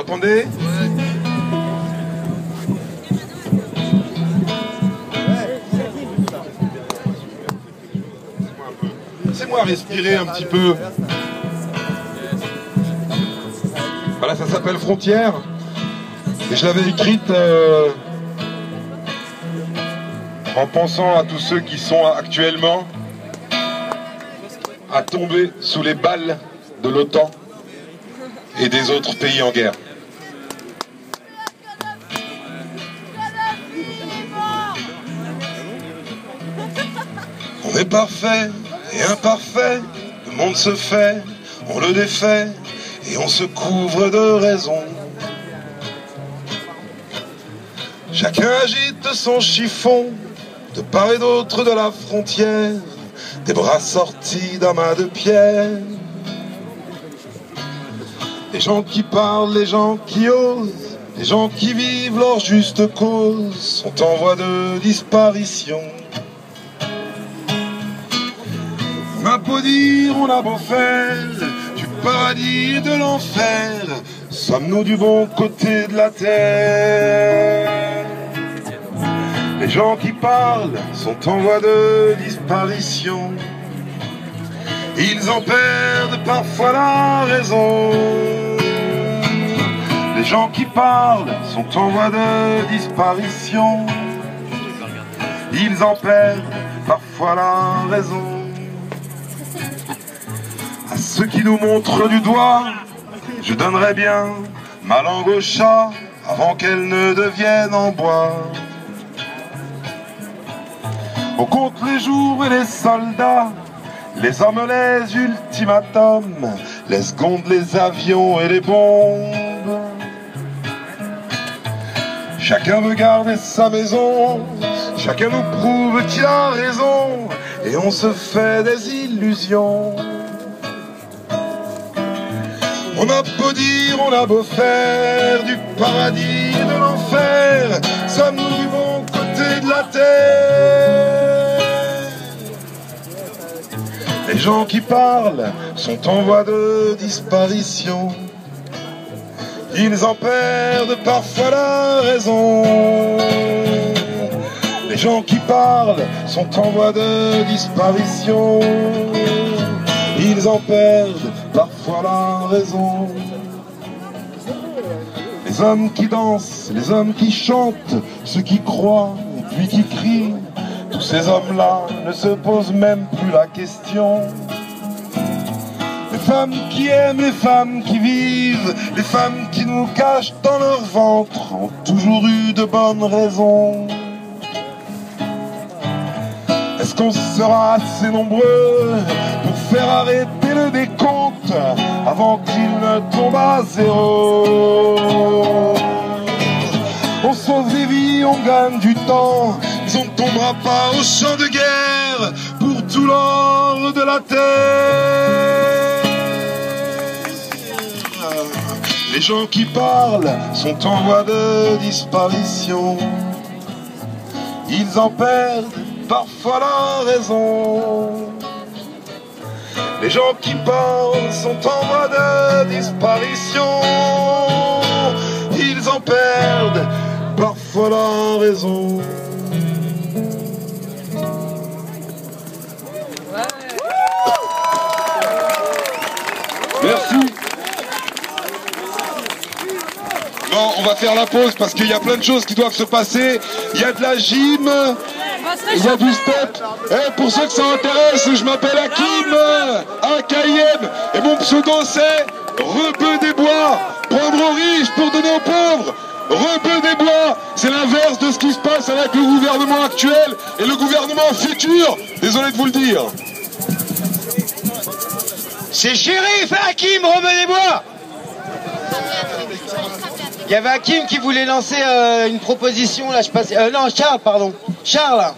m'entendez? Laissez-moi respirer un petit peu. Voilà, ça s'appelle Frontières. Et je l'avais écrite en pensant à tous ceux qui sont actuellement à tomber sous les balles de l'OTAN et des autres pays en guerre. On est parfait et imparfait, le monde se fait, on le défait et on se couvre de raisons. Chacun agite son chiffon, de part et d'autre de la frontière, des bras sortis d'un mât de pierre. Les gens qui parlent, les gens qui osent, les gens qui vivent leur juste cause sont en voie de disparition. On a beau dire, on a beau faire, du paradis et de l'enfer, sommes-nous du bon côté de la terre? Les gens qui parlent sont en voie de disparition. Ils en perdent parfois la raison. Les gens qui parlent sont en voie de disparition. Ils en perdent parfois la raison. À ceux qui nous montrent du doigt, je donnerais bien ma langue au chat avant qu'elle ne devienne en bois. On compte les jours et les soldats, les hommes, les ultimatums, les secondes, les avions et les bombes. Chacun veut garder sa maison, chacun nous prouve qu'il a raison, et on se fait des illusions. On a beau dire, on a beau faire, du paradis et de l'enfer, sommes-nous du bon côté de la terre? Les gens qui parlent sont en voie de disparition. Ils en perdent parfois la raison. Les gens qui parlent sont en voie de disparition. Ils en perdent parfois la raison. Les hommes qui dansent, les hommes qui chantent, ceux qui croient et puis qui crient, tous ces hommes-là ne se posent même plus la question. Les femmes qui aiment, les femmes qui vivent, les femmes qui nous cachent dans leur ventre ont toujours eu de bonnes raisons. Est-ce qu'on sera assez nombreux pour faire arrêter le décompte avant qu'il ne tombe à zéro? On sauve des vies, on gagne du temps, mais on ne tombera pas au champ de guerre pour tout l'or de la terre. Les gens qui parlent sont en voie de disparition. Ils en perdent parfois la raison. Les gens qui parlent sont en voie de disparition. Ils en perdent parfois la raison. Merci. Bon, on va faire la pause parce qu'il y a plein de choses qui doivent se passer. Il y a de la gym, il y a du step. Et pour ceux que ça intéresse, je m'appelle Hakim, Akayem, et mon pseudo c'est Rebeu des Bois. Prendre aux riches pour donner aux pauvres. Rebeu des Bois, c'est l'inverse de ce qui se passe avec le gouvernement actuel et le gouvernement futur. Désolé de vous le dire. C'est Shérif Hakim, Rebeu des Bois. Il y avait Hakim qui voulait lancer une proposition là, je passe. Non, Charles, pardon. Charles.